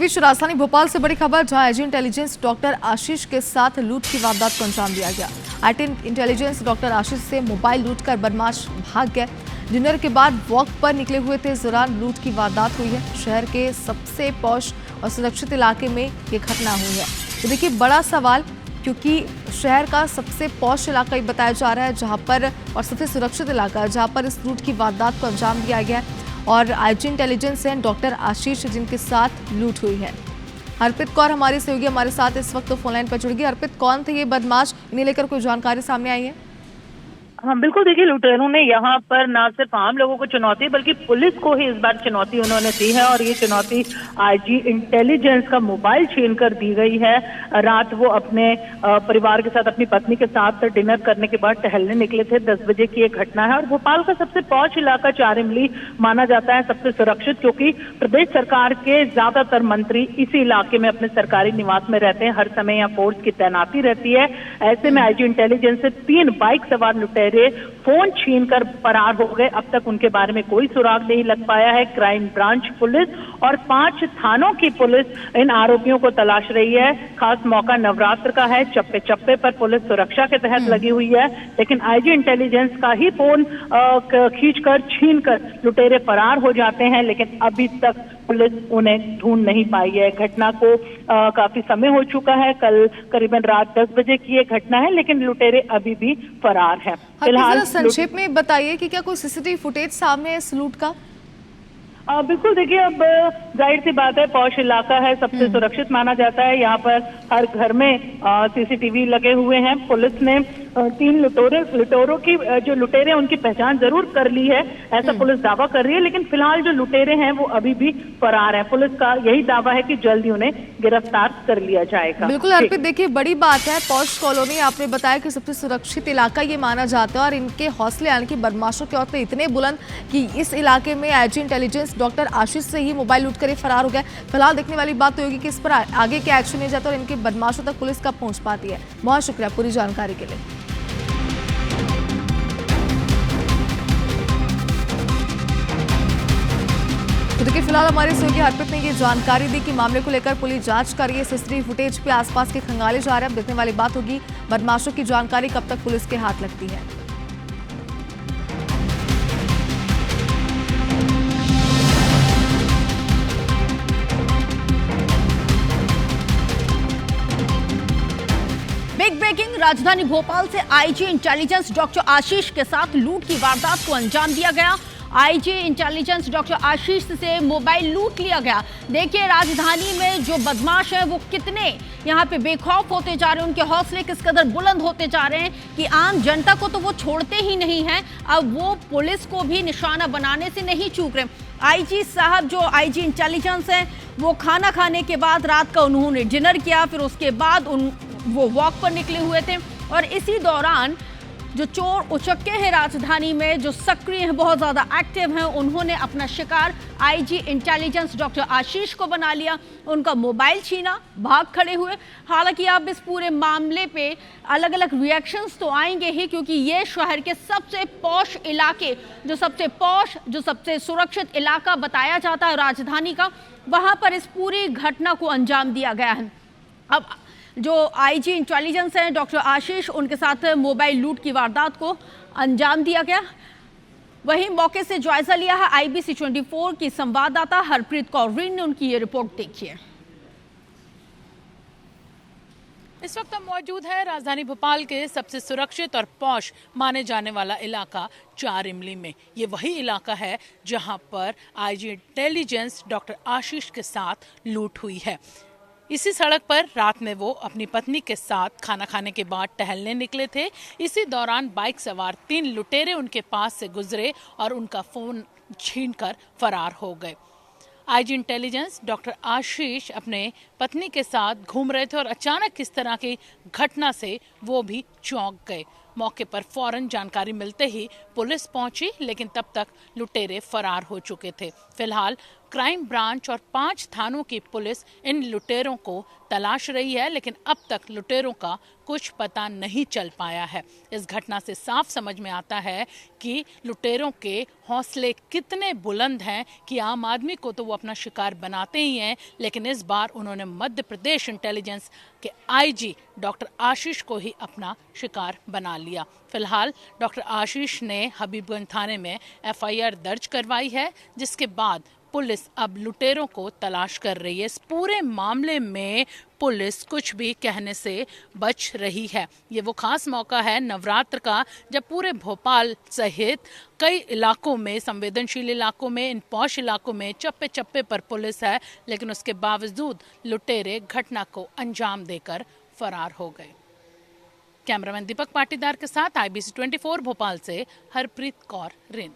बीच राजधानी भोपाल से बड़ी खबर, जहां आईजी इंटेलिजेंस डॉक्टर आशीष के साथ लूट की वारदात को अंजाम दिया गया। आईटी इंटेलिजेंस डॉक्टर आशीष से मोबाइल लूट कर बदमाश भाग गए। डिनर के बाद वॉक पर निकले हुए थे, इस दौरान लूट की वारदात हुई है। शहर के सबसे पॉश और सुरक्षित इलाके में ये घटना हुई है। तो देखिए, बड़ा सवाल, क्योंकि शहर का सबसे पॉश इलाका ये बताया जा रहा है जहां पर, और सबसे सुरक्षित इलाका जहां पर इस लूट की वारदात को अंजाम दिया गया है। और आईजी इंटेलिजेंस हैं डॉक्टर आशीष, जिनके साथ लूट हुई है। हरप्रीत कौर हमारी सहयोगी हमारे साथ इस वक्त फोन लाइन पर जुड़ गई। हरप्रीत, कौन थे ये बदमाश, इन्हें लेकर कोई जानकारी सामने आई है? हाँ बिल्कुल, देखिए लुटेरों ने यहाँ पर न सिर्फ आम लोगों को चुनौती बल्कि पुलिस को ही इस बार चुनौती उन्होंने दी है। और ये चुनौती आईजी इंटेलिजेंस का मोबाइल छीन कर दी गई है। रात वो अपने परिवार के साथ, अपनी पत्नी के साथ डिनर करने के बाद टहलने निकले थे। 10 बजे की एक घटना है और भोपाल का सबसे पॉश इलाका 4 इमली माना जाता है सबसे सुरक्षित, क्योंकि प्रदेश सरकार के ज्यादातर मंत्री इसी इलाके में अपने सरकारी निवास में रहते हैं। हर समय यहाँ फोर्स की तैनाती रहती है। ऐसे में आईजी इंटेलिजेंस से 3 बाइक सवार लुटेरे फोन छीनकर फरार हो गए। अब तक उनके बारे में कोई सुराग नहीं लग पाया है। क्राइम ब्रांच पुलिस और 5 थानों की पुलिस इन आरोपियों को तलाश रही है। खास मौका नवरात्र का है, चप्पे चप्पे पर पुलिस सुरक्षा के तहत लगी हुई है। लेकिन आईजी इंटेलिजेंस का ही फोन खींचकर छीनकर लुटेरे फरार हो जाते हैं, लेकिन अभी तक पुलिस उन्हें ढूंढ नहीं पाई है। घटना को काफी समय हो चुका है, कल करीबन रात 10 बजे की ये घटना है, लेकिन लुटेरे अभी भी फरार हैं। फिलहाल संक्षेप में बताइए कि क्या कोई सीसीटीवी फुटेज सामने है इस लूट का? बिल्कुल, देखिए अब जाहिर सी बात है, पॉश इलाका है, सबसे सुरक्षित माना जाता है। यहाँ पर हर घर में सीसीटीवी लगे हुए हैं। पुलिस ने 3 लुटेरों की, जो लुटेरे उनकी पहचान जरूर कर ली है, ऐसा पुलिस दावा कर रही है। लेकिन फिलहाल जो लुटेरे हैं वो अभी भी फरार हैं। पुलिस का यही दावा है कि जल्दी उन्हें गिरफ्तार कर लिया जाएगा। बिल्कुल अर्पित, देखिए बड़ी बात है, पॉश कॉलोनी आपने बताया कि सबसे सुरक्षित इलाका ये माना जाता है और इनके हौसले, यानी कि बदमाशों के हौसले इतने बुलंद कि इस इलाके में आईजी इंटेलिजेंस डॉक्टर आशीष से ही मोबाइल लूट कर फरार हो गए। फिलहाल देखने वाली बात तो होगी कि इस पर आगे क्या एक्शन लिया जाता है और इनके बदमाशों तक पुलिस कब पहुंच पाती है। बहुत शुक्रिया पूरी जानकारी के लिए। तो देखिए, फिलहाल हमारे सहयोगी हरप्रीत ने ये जानकारी दी कि मामले को लेकर पुलिस जांच कर रही है। सीसीटीवी फुटेज पे आसपास के खंगाले जा रहे हैं। अब देखने वाली बात होगी बदमाशों की जानकारी कब तक पुलिस के हाथ लगती है। बिग ब्रेकिंग, राजधानी भोपाल से आईजी इंटेलिजेंस डॉक्टर आशीष के साथ लूट की वारदात को अंजाम दिया गया। आईजी इंटेलिजेंस डॉक्टर आशीष से मोबाइल लूट लिया गया। देखिए, राजधानी में जो बदमाश हैं वो कितने यहाँ पे बेखौफ होते जा रहे हैं, उनके हौसले किस कदर बुलंद होते जा रहे हैं कि आम जनता को तो वो छोड़ते ही नहीं हैं, अब वो पुलिस को भी निशाना बनाने से नहीं चूक रहे। आईजी साहब, जो आईजी इंटेलिजेंस हैं, वो खाना खाने के बाद रात का उन्होंने डिनर किया, फिर उसके बाद वो वॉक पर निकले हुए थे। और इसी दौरान जो चोर उचक्के हैं राजधानी में, जो सक्रिय हैं, बहुत ज्यादा एक्टिव हैं, उन्होंने अपना शिकार आईजी इंटेलिजेंस डॉक्टर आशीष को बना लिया। उनका मोबाइल छीना, भाग खड़े हुए। हालांकि आप इस पूरे मामले पे अलग अलग रिएक्शंस तो आएंगे ही, क्योंकि ये शहर के सबसे पॉश इलाके, जो सबसे सुरक्षित इलाका बताया जाता है राजधानी का, वहां पर इस पूरी घटना को अंजाम दिया गया है। अब जो आईजी इंटेलिजेंस हैं डॉक्टर आशीष, उनके साथ मोबाइल लूट की वारदात को अंजाम दिया गया। वहीं मौके से जायजा लिया है IBC 24 की संवाददाता हरप्रीत कौर ने उनकी ये रिपोर्ट देखी है। इस वक्त हम मौजूद है राजधानी भोपाल के सबसे सुरक्षित और पॉश माने जाने वाला इलाका 4 इमली में। ये वही इलाका है जहां पर आईजी इंटेलिजेंस डॉक्टर आशीष के साथ लूट हुई है। इसी सड़क पर रात में वो अपनी पत्नी के साथ खाना खाने के बाद टहलने निकले थे। इसी दौरान बाइक सवार 3 लुटेरे उनके पास से गुजरे और उनका फोन छीनकर फरार हो गए। आईजी इंटेलिजेंस डॉक्टर आशीष अपने पत्नी के साथ घूम रहे थे और अचानक इस तरह की घटना से वो भी चौंक गए। मौके पर फौरन जानकारी मिलते ही पुलिस पहुंची, लेकिन तब तक लुटेरे फरार हो चुके थे। फिलहाल क्राइम ब्रांच और 5 थानों की पुलिस इन लुटेरों को तलाश रही है, लेकिन अब तक लुटेरों का कुछ पता नहीं चल पाया है। इस घटना से साफ समझ में आता है कि लुटेरों के हौसले कितने बुलंद हैं कि आम आदमी को तो वो अपना शिकार बनाते ही हैं, लेकिन इस बार उन्होंने मध्य प्रदेश इंटेलिजेंस के आईजी डॉक्टर आशीष को ही अपना शिकार बना लिया। फिलहाल डॉक्टर आशीष ने हबीबगंज थाने में एफआईआर दर्ज करवाई है, जिसके बाद पुलिस अब लुटेरों को तलाश कर रही है। इस पूरे मामले में पुलिस कुछ भी कहने से बच रही है। ये वो खास मौका है नवरात्र का, जब पूरे भोपाल सहित कई इलाकों में, संवेदनशील इलाकों में, इन पॉश इलाकों में चप्पे चप्पे पर पुलिस है, लेकिन उसके बावजूद लुटेरे घटना को अंजाम देकर फरार हो गए। कैमरामैन दीपक पाटीदार के साथ IBC 24 भोपाल से हरप्रीत कौर रिन।